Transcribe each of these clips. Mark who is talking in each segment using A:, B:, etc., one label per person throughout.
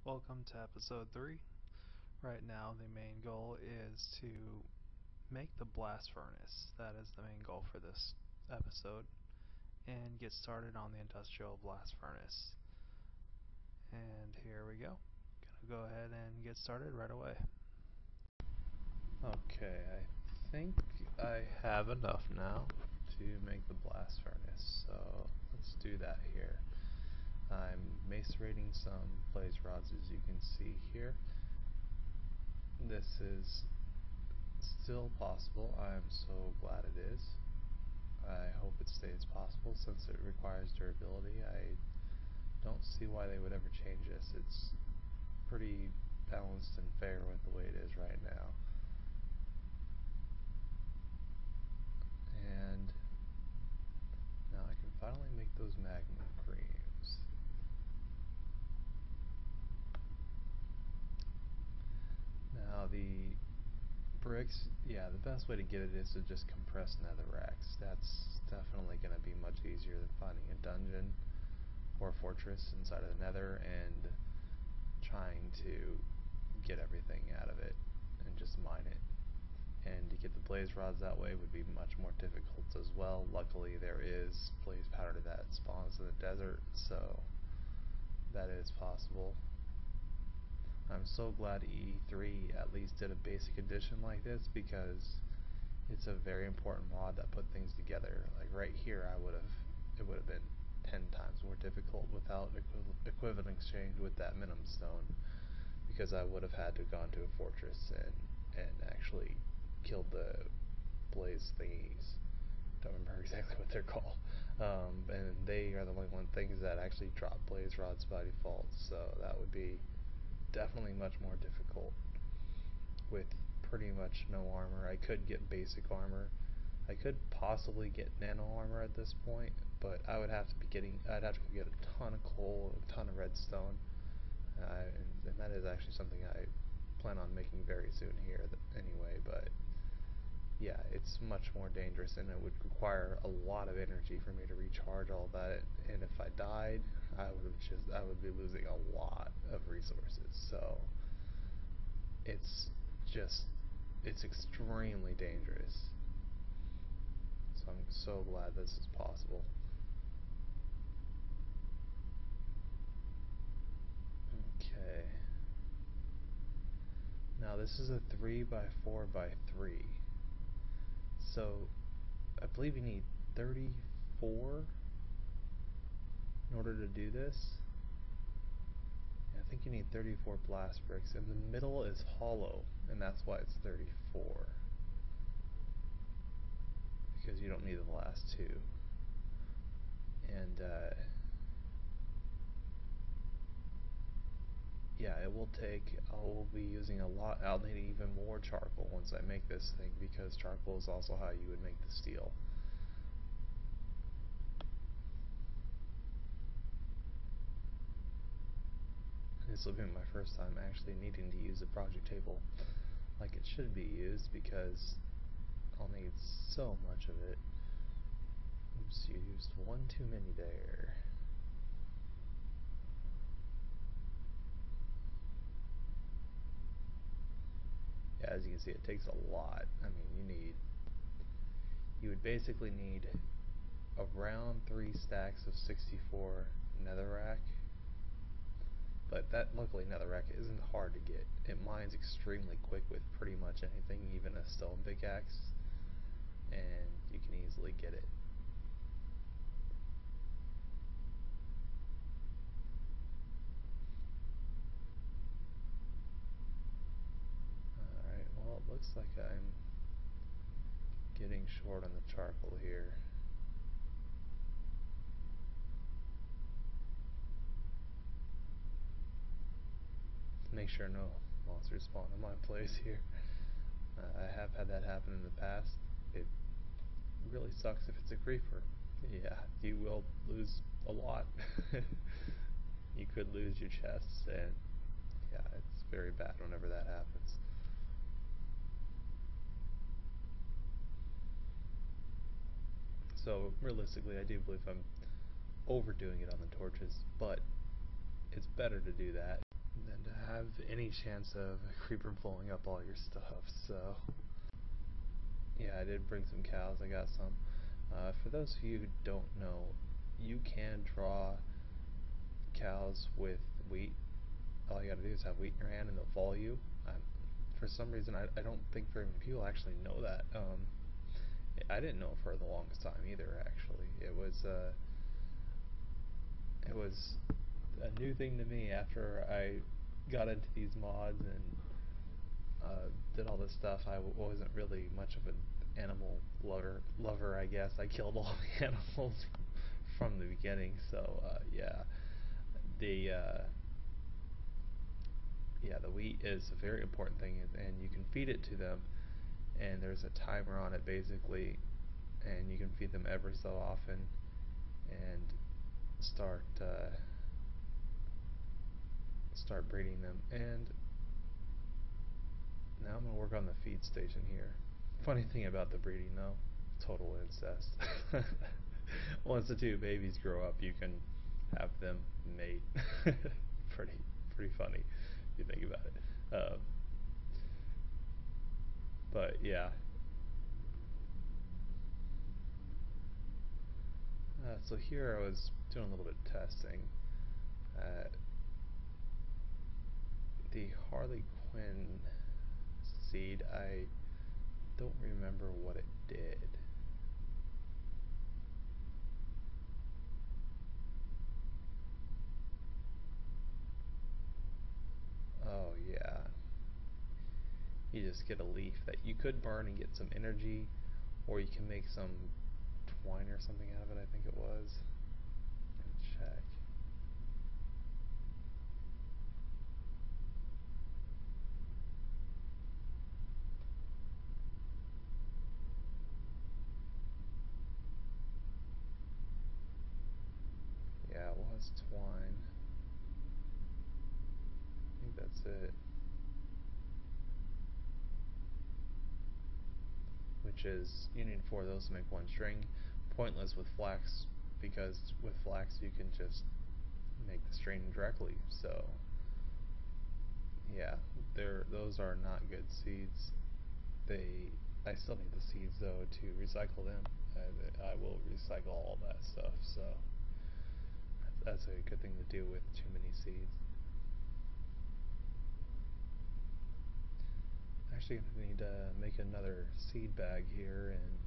A: Welcome to episode 3. Right now the main goal is to make the blast furnace. That is the main goal for this episode. And get started on the industrial blast furnace. And here we go. Gonna go ahead and get started right away. Okay, I think I have enough now to make the blast furnace. So let's do that here. I'm macerating some blaze rods, as you can see here. This is still possible. I'm so glad it is. I hope it stays possible since it requires durability. I don't see why they would ever change this. It's pretty balanced and fair with the way it is right now. And now I can finally make those magma creams. Now the bricks, yeah, the best way to get it is to just compress netherracks. That's definitely going to be much easier than finding a dungeon or fortress inside of the nether and trying to get everything out of it and just mine it. And to get the blaze rods that way would be much more difficult as well. Luckily there is blaze powder that spawns in the desert, so that is possible. I'm so glad E3 at least did a basic edition like this, because it's a very important mod that put things together. Like right here, it would have been 10 times more difficult without equivalent exchange with that minimum stone, because I would have had to have gone to a fortress and actually killed the blaze thingies. Don't remember exactly what they're called, and they are the only things that actually drop blaze rods by default, so that would be definitely much more difficult with pretty much no armor. I could get basic armor. I could possibly get nano armor at this point, but I would have to I'd have to get a ton of coal, a ton of redstone, and that is actually something I plan on making very soon here anyway, but yeah, it's much more dangerous and it would require a lot of energy for me to recharge all that, and if I died, I would be losing a lot of resources. So it's extremely dangerous. So I'm so glad this is possible. Okay. Now this is a 3x4x3. So I believe you need 34 in order to do this. I think you need 34 blast bricks, and the middle is hollow, and that's why it's 34, because you don't need the last two. And yeah, I'll be using a lot. I'll need even more charcoal once I make this thing, because charcoal is also how you would make the steel. This will be my first time actually needing to use the project table like it should be used, because I'll need so much of it. Oops, you used one too many there. Yeah, as you can see, it takes a lot. I mean, you would basically need around 3 stacks of 64 netherrack. But luckily netherrack isn't hard to get. It mines extremely quick with pretty much anything, even a stone pickaxe, and you can easily get it. Alright, well, it looks like I'm getting short on the charcoal here. Make sure no monsters spawn in my place here. I have had that happen in the past. It really sucks if it's a creeper. Yeah, you will lose a lot. You could lose your chests, and yeah, it's very bad whenever that happens. So realistically, I do believe I'm overdoing it on the torches, but it's better to do that than have any chance of a creeper blowing up all your stuff. So yeah, I did bring some cows. I got some. For those of you who don't know, you can draw cows with wheat. All you gotta do is have wheat in your hand and they'll follow you. For some reason, I don't think very many people actually know that. I didn't know for the longest time either. Actually, it was a new thing to me after I got into these mods and did all this stuff. I wasn't really much of an animal lover, I guess. I killed all the animals from the beginning. So yeah, the the wheat is a very important thing, and you can feed it to them. And there's a timer on it basically, and you can feed them ever so often, and start breeding them. And now I'm going to work on the feed station here. Funny thing about the breeding though, total incest. Once the two babies grow up, you can have them mate. pretty funny if you think about it. But yeah. So here I was doing a little bit of testing. The Harley Quinn seed, I don't remember what it did. Oh yeah. You just get a leaf that you could burn and get some energy, or you can make some twine or something out of it, I think it was. Let me check. Yeah, it was twine. I think that's it. Which is, you need 4 of those to make 1 string. Pointless with flax, because with flax you can just make the string directly. So yeah, those are not good seeds. I still need the seeds though to recycle them. I will recycle all that stuff, so that's a good thing to do with too many seeds. Actually, I need to make another seed bag here and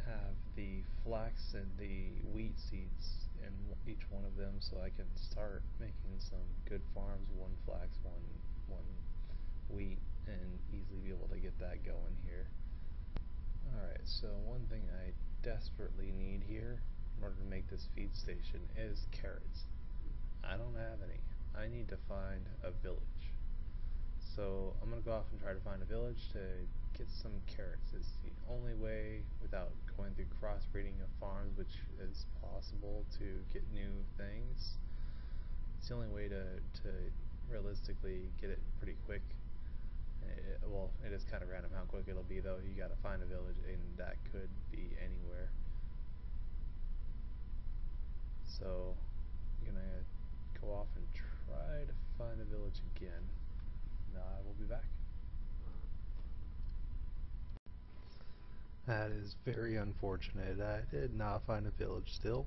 A: have the flax and the wheat seeds in each one of them, so I can start making some good farms, 1 flax, one wheat, and easily be able to get that going here. Alright, so one thing I desperately need here in order to make this feed station is carrots. I don't have any. I need to find a village. So I'm going to go off and try to find a village to get some carrots. It's the only way, without going through crossbreeding of farms, which is possible, to get new things. It's the only way to realistically get it pretty quick. Well, it is kind of random how quick it'll be though. You gotta find a village, and that could be anywhere. So I'm gonna go off and try to find a village again. Now I will be back. That is very unfortunate. I did not find a village still.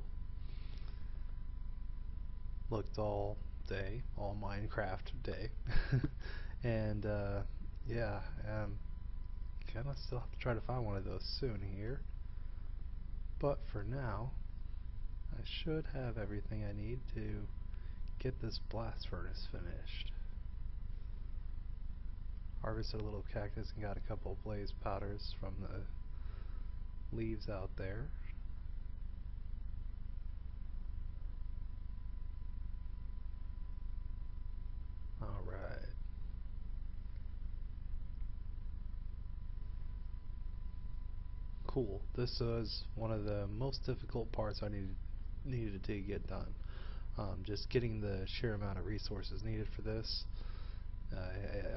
A: Looked all day, all Minecraft day. And yeah, kinda still have to try to find one of those soon here. But for now, I should have everything I need to get this blast furnace finished. Harvested a little cactus and got a couple of blaze powders from the leaves out there. Alright. Cool. This was one of the most difficult parts I needed to get done. Just getting the sheer amount of resources needed for this.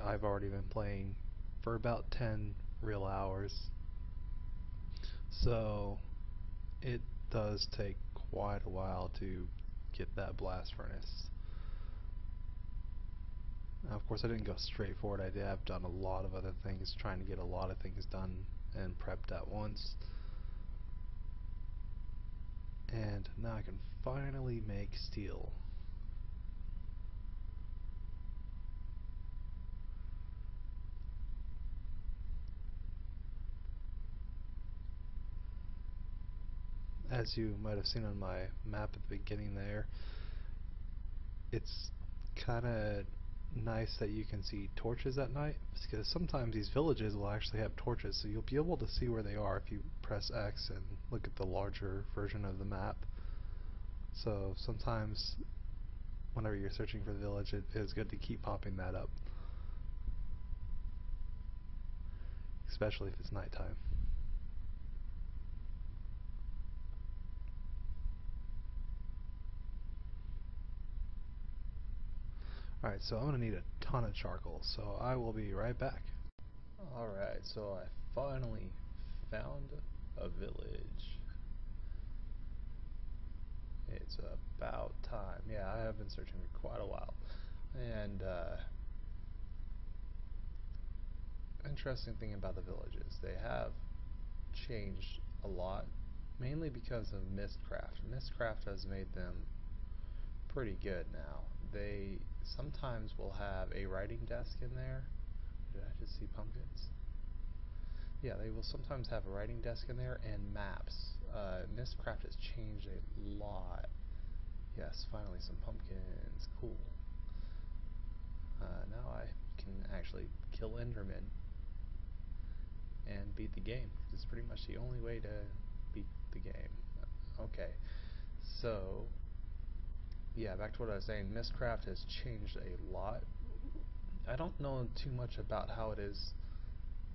A: I've already been playing for about 10 real hours, so it does take quite a while to get that blast furnace. Now, of course, I didn't go straight for it. I've done a lot of other things, trying to get a lot of things done and prepped at once. And now I can finally make steel. As you might have seen on my map at the beginning there, it's kind of nice that you can see torches at night, because sometimes these villages will actually have torches, so you'll be able to see where they are if you press X and look at the larger version of the map. So sometimes whenever you're searching for the village, it is good to keep popping that up, especially if it's nighttime. Alright, so I'm going to need a ton of charcoal, so I will be right back. Alright, so I finally found a village. It's about time. Yeah, I have been searching for quite a while. And interesting thing about the villages, they have changed a lot, mainly because of Mistcraft. Mistcraft has made them pretty good now. They sometimes will have a writing desk in there. Did I just see pumpkins? Yeah, they will sometimes have a writing desk in there and maps. Mistcraft has changed a lot. Yes, finally some pumpkins. Cool. Now I can actually kill Endermen and beat the game. It's pretty much the only way to beat the game. Okay, so yeah, back to what I was saying. Mistcraft has changed a lot. I don't know too much about how it is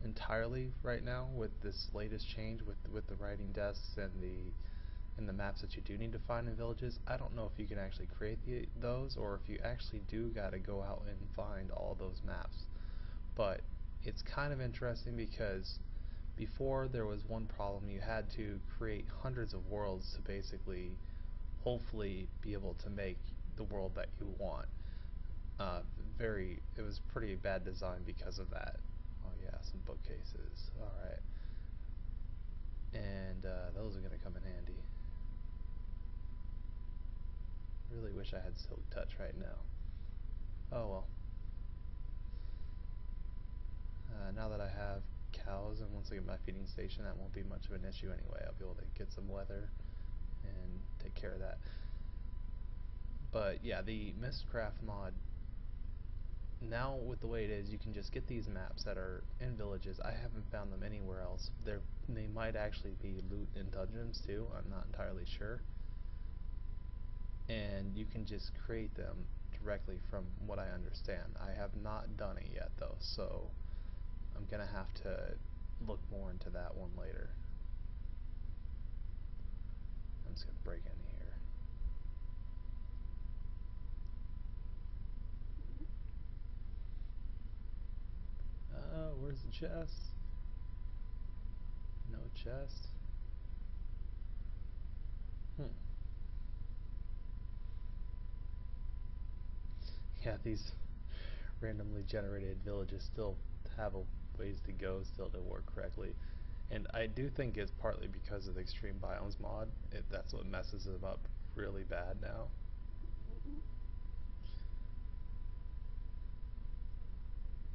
A: entirely right now with this latest change with the writing desks and the maps that you do need to find in villages. I don't know if you can actually create those, or if you actually do gotta go out and find all those maps. But it's kind of interesting because before there was one problem. You had to create hundreds of worlds to basically hopefully be able to make the world that you want. It was pretty bad design because of that. Oh yeah, some bookcases. Alright. And those are going to come in handy. Really wish I had Silk Touch right now. Oh well. Now that I have cows, and once I get my feeding station, that won't be much of an issue anyway. I'll be able to get some leather and take care of that. But yeah, the Mistcraft mod, now with the way it is, you can just get these maps that are in villages. I haven't found them anywhere else. They might actually be loot in dungeons too, I'm not entirely sure. And you can just create them directly from what I understand. I have not done it yet though, so I'm gonna have to look more into that one later. I'm just gonna break in here. Where's the chest? No chest. Yeah, these randomly generated villages still have a ways to go still to work correctly. And I do think it's partly because of the Extreme Biomes mod. That's what messes them up really bad now.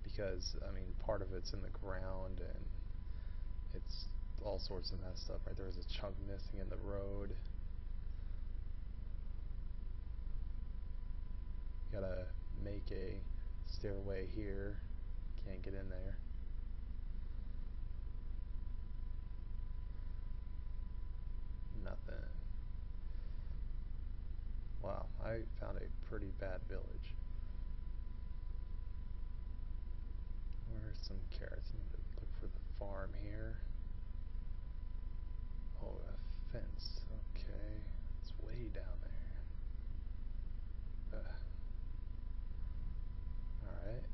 A: Because, I mean, part of it's in the ground and it's all sorts of messed up, right? There was a chunk missing in the road. Gotta make a stairway here. Can't get in there. Nothing. Wow, I found a pretty bad village. Where's some carrots? I need to look for the farm here. Oh, a fence. Okay, it's way down there. Alright.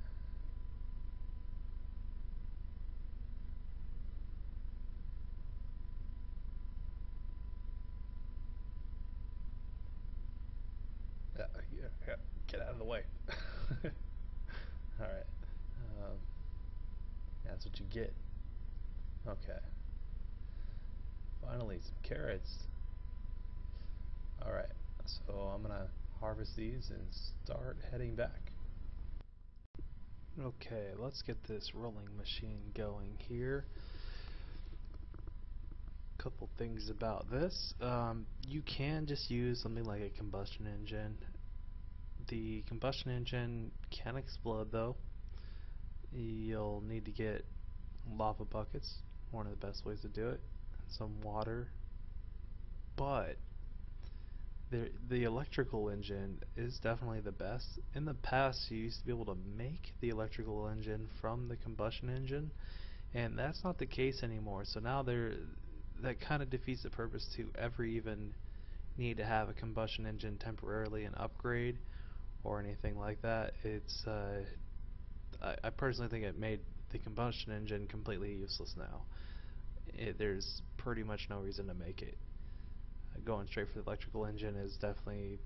A: Yeah, get out of the way. did you get? Okay. Finally, some carrots. Alright, so I'm gonna harvest these and start heading back. Okay, let's get this rolling machine going here. Couple things about this. You can just use something like a combustion engine. The combustion engine can explode though. You'll need to get lava buckets, one of the best ways to do it, some water, but the electrical engine is definitely the best. In the past you used to be able to make the electrical engine from the combustion engine, and that's not the case anymore. So now that kind of defeats the purpose to ever even need to have a combustion engine temporarily and upgrade or anything like that. It's I personally think it made the combustion engine completely useless now. There's pretty much no reason to make it. Going straight for the electrical engine is definitely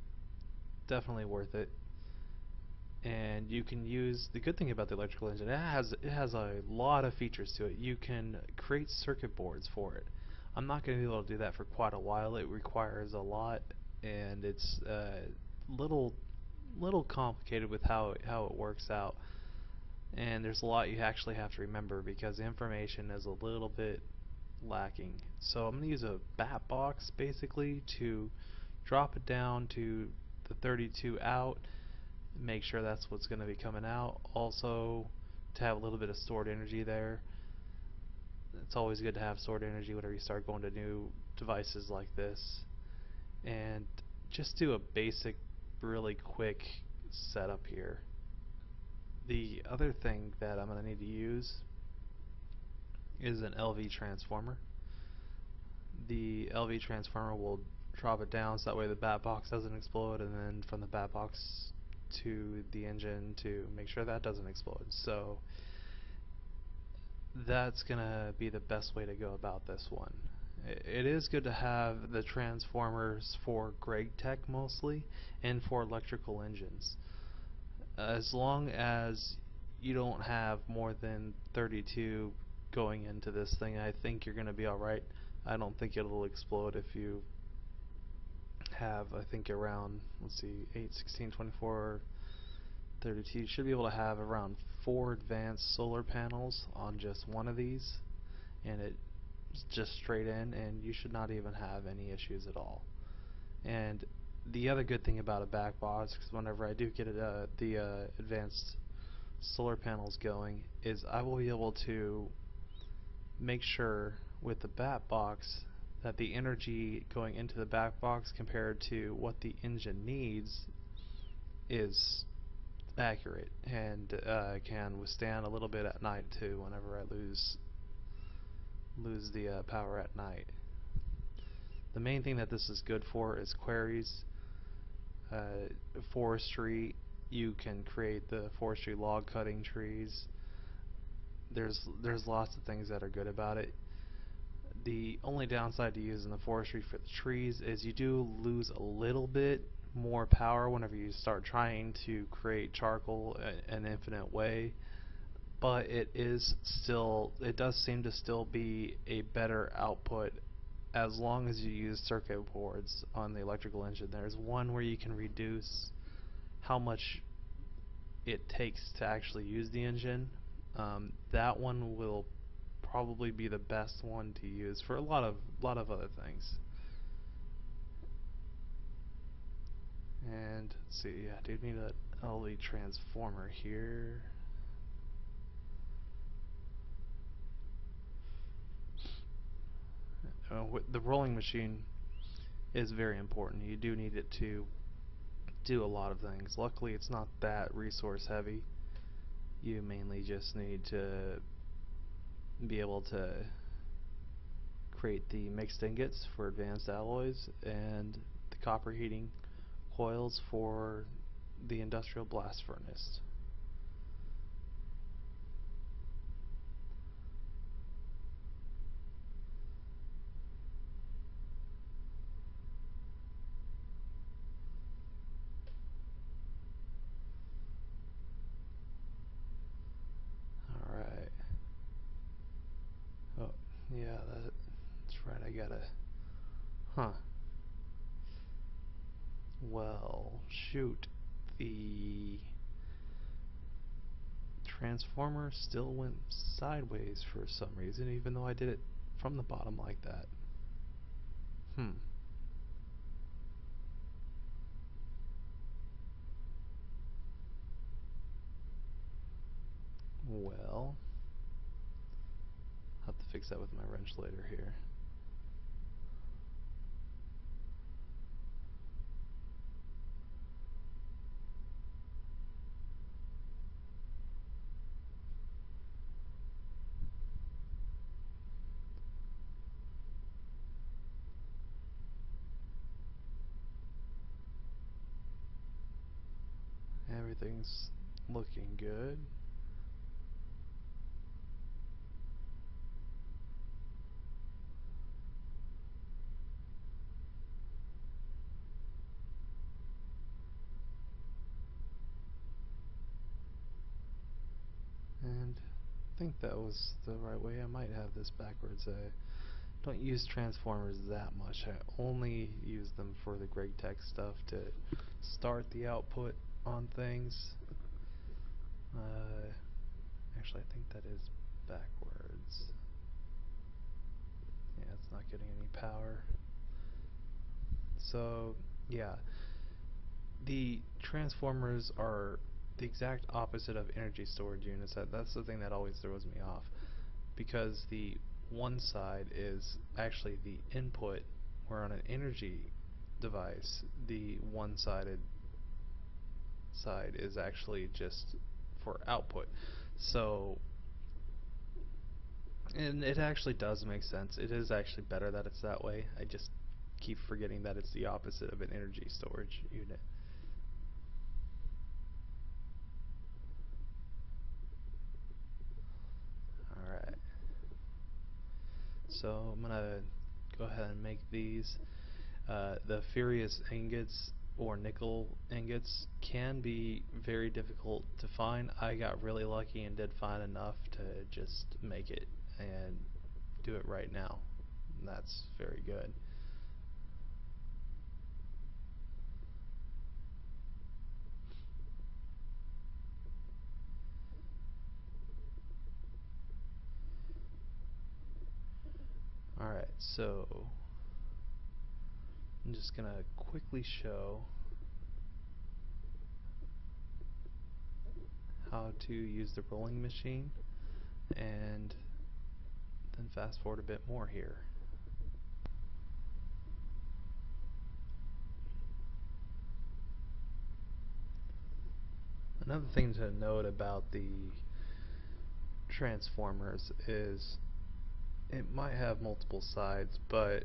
A: worth it. And you can use, the good thing about the electrical engine, it has a lot of features to it. You can create circuit boards for it. I'm not going to be able to do that for quite a while. It requires a lot, and it's little complicated with how it works out. And there's a lot you actually have to remember because the information is a little bit lacking. So I'm going to use a Batbox basically to drop it down to the 32 out, make sure that's what's going to be coming out. Also, to have a little bit of stored energy there. It's always good to have stored energy whenever you start going to new devices like this. And just do a basic, really quick setup here. The other thing that I'm going to need to use is an LV transformer. The LV transformer will drop it down so that way the bat box doesn't explode, and then from the bat box to the engine to make sure that doesn't explode. So that's gonna be the best way to go about this one. It is good to have the transformers for Greg Tech mostly and for electrical engines. As long as you don't have more than 32 going into this thing, I think you're gonna be alright. I don't think it'll explode if you have, I think around, let's see, 8, 16, 24, 32. You should be able to have around 4 advanced solar panels on just one of these, and it's just straight in, and you should not even have any issues at all. And the other good thing about a Batbox, because whenever I do get the advanced solar panels going, is I will be able to make sure with the Batbox that the energy going into the Batbox compared to what the engine needs is accurate, and can withstand a little bit at night too whenever I lose the power at night. The main thing that this is good for is quarries, forestry. You can create the forestry log cutting trees. There's lots of things that are good about it. The only downside to using the forestry for the trees is you do lose a little bit more power whenever you start trying to create charcoal an infinite way, but it does seem to still be a better output as long as you use circuit boards on the electrical engine. There's one where you can reduce how much it takes to actually use the engine. That one will probably be the best one to use for a lot of other things. And let's see, yeah, I do need an LE transformer here. The rolling machine is very important. You do need it to do a lot of things. Luckily, it's not that resource heavy. You mainly just need to be able to create the mixed ingots for advanced alloys and the copper heating coils for the industrial blast furnace. Alright. Yeah, that's right, I gotta... Huh. Well, shoot. The transformer still went sideways for some reason, even though I did it from the bottom like that. Well, I'll have to fix that with my wrench later here. Everything's looking good. And I think that was the right way. I might have this backwards. I don't use transformers that much. I only use them for the Greg Tech stuff to start the output on things. Actually, I think that is backwards. Yeah, it's not getting any power. So, yeah. The transformers are the exact opposite of energy storage units. That's the thing that always throws me off, because the one side is actually the input, where on an energy device the one-sided side is actually just for output. So, and it actually does make sense. It is actually better that it's that way. I just keep forgetting that it's the opposite of an energy storage unit. Alright, so I'm gonna go ahead and make these. The Furious ingots or nickel ingots can be very difficult to find. I got really lucky and did find enough to just make it and do it right now. And that's very good. Alright, so I'm just gonna quickly show how to use the rolling machine and then fast forward a bit more here. Another thing to note about the transformers is it might have multiple sides, but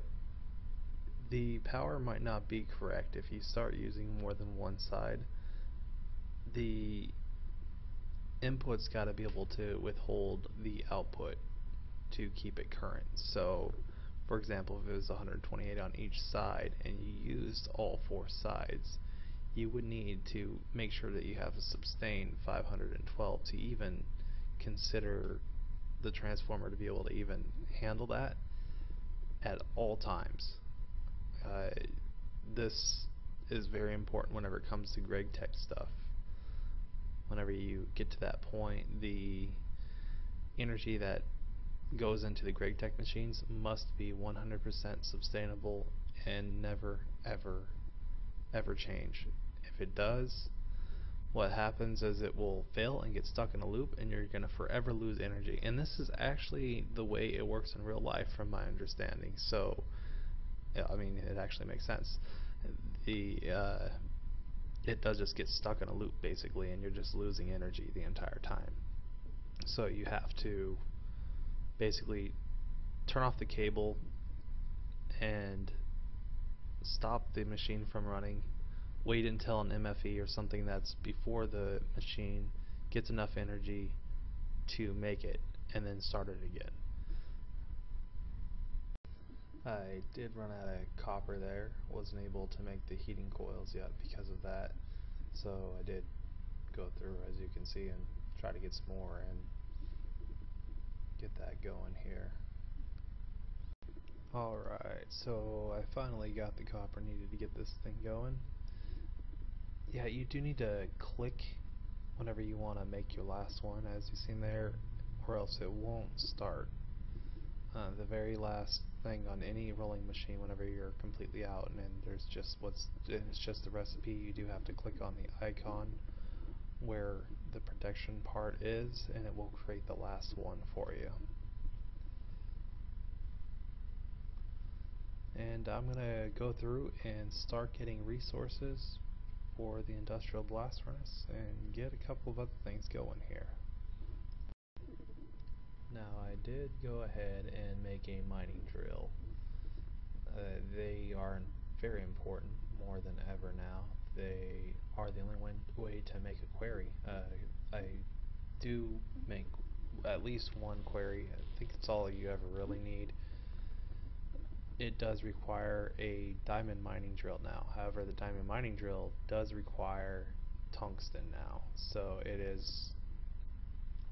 A: the power might not be correct if you start using more than one side. The input's got to be able to withhold the output to keep it current. So, for example, if it was 128 on each side and you used all four sides, you would need to make sure that you have a sustained 512 to even consider the transformer to be able to even handle that at all times. This is very important whenever it comes to Greg Tech stuff. Whenever you get to that point, the energy that goes into the Greg Tech machines must be 100% sustainable and never, ever, ever change. If it does, what happens is it will fail and get stuck in a loop, and you're going to forever lose energy. And this is actually the way it works in real life, from my understanding. So, yeah, I mean, it actually makes sense. It does just get stuck in a loop, basically, and you're just losing energy the entire time. So you have to basically turn off the cable and stop the machine from running, wait until an MFE or something that's before the machine gets enough energy to make it, and then start it again. I did run out of copper there, wasn't able to make the heating coils yet because of that, so I did go through, as you can see, and try to get some more and get that going here. Alright, so I finally got the copper needed to get this thing going. Yeah, you do need to click whenever you want to make your last one, as you've seen there, or else it won't start. The very last thing on any rolling machine whenever you're completely out and then there's just it's just the recipe, you do have to click on the icon where the protection part is and it will create the last one for you. And I'm gonna go through and start getting resources for the industrial blast furnace and get a couple of other things going here. Now I did go ahead and make a mining drill. They are very important, more than ever now. They are the only way to make a quarry. I do make at least one quarry. I think it's all you ever really need. It does require a diamond mining drill now. However, the diamond mining drill does require tungsten now, so it is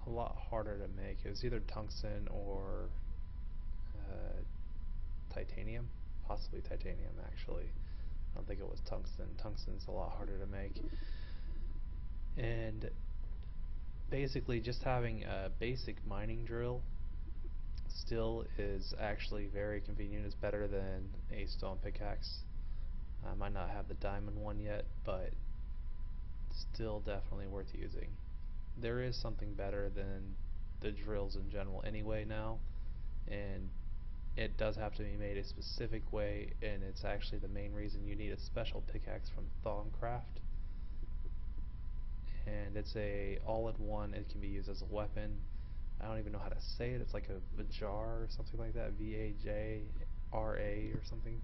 A: a lot harder to make. It was either tungsten or titanium, possibly titanium actually. I don't think it was tungsten. Tungsten's a lot harder to make. And basically just having a basic mining drill still is actually very convenient. It's better than a stone pickaxe. I might not have the diamond one yet, but still definitely worth using. There is something better than the drills in general anyway now, and it does have to be made a specific way, and it's actually the main reason you need a special pickaxe from Thaumcraft. And it's a all-in-one. It can be used as a weapon. I don't even know how to say it. It's like a jar or something like that, VAJRA or something.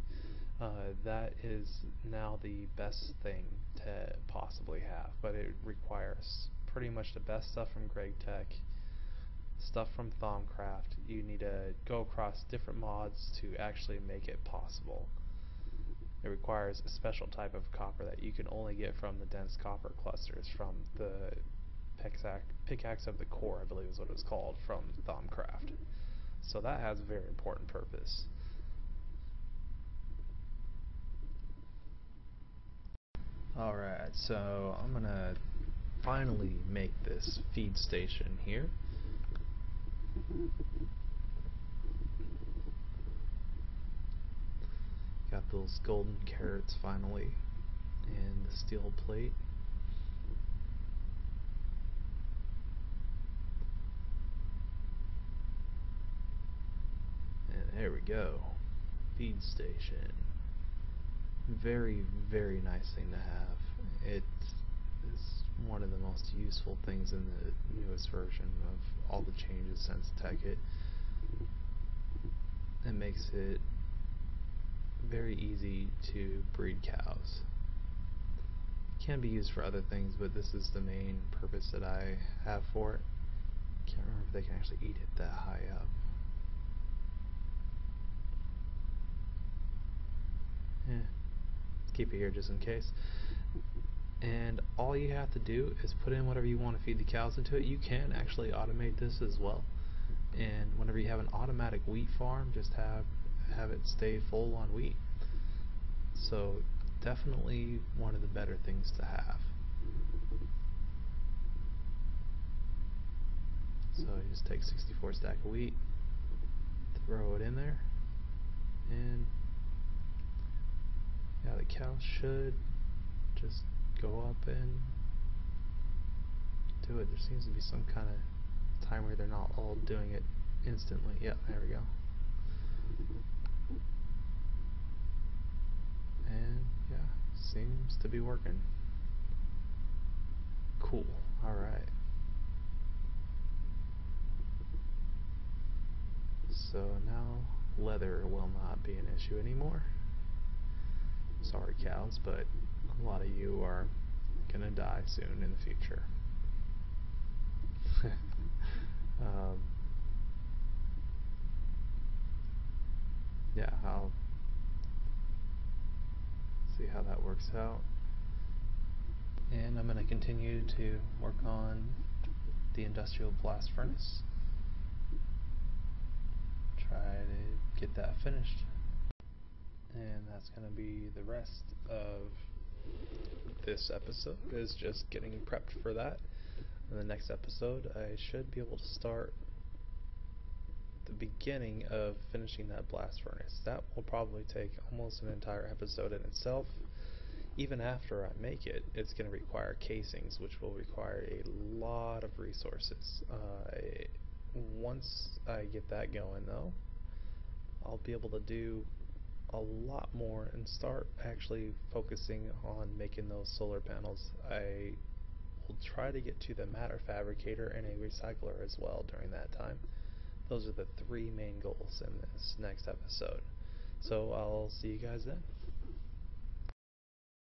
A: That is now the best thing to possibly have, but it requires pretty much the best stuff from Greg Tech, stuff from Thaumcraft. You need to go across different mods to actually make it possible. It requires a special type of copper that you can only get from the dense copper clusters from the Pickaxe of the Core, I believe is what it's called, from Thaumcraft. So that has a very important purpose. Alright, so I'm gonna finally make this feed station here. Got those golden carrots finally, and the steel plate. And there we go. Feed station. Very, very nice thing to have. It is one of the most useful things in the newest version of all the changes since Tekkit. It makes it very easy to breed cows. It can be used for other things, but this is the main purpose that I have for it. Can't remember if they can actually eat it that high up. Keep it here just in case. And all you have to do is put in whatever you want to feed the cows into it. You can actually automate this as well. And whenever you have an automatic wheat farm, just have it stay full on wheat. So definitely one of the better things to have. So you just take 64 stack of wheat, throw it in there, and yeah, the cows should just go up and do it. There seems to be some kind of time where they're not all doing it instantly. Yeah, there we go. And yeah, seems to be working. Cool. Alright. So now leather will not be an issue anymore. Sorry cows, but a lot of you are gonna die soon in the future. Yeah, I'll see how that works out. And I'm going to continue to work on the industrial blast furnace. Try to get that finished. and that's going to be the rest of this episode, is just getting prepped for that. In the next episode, I should be able to start the beginning of finishing that blast furnace. That will probably take almost an entire episode in itself. Even after I make it, it's going to require casings, which will require a lot of resources. Once I get that going, though, I'll be able to do a lot more and start actually focusing on making those solar panels. I will try to get to the matter fabricator and a recycler as well during that time. Those are the 3 main goals in this next episode. So I'll see you guys then.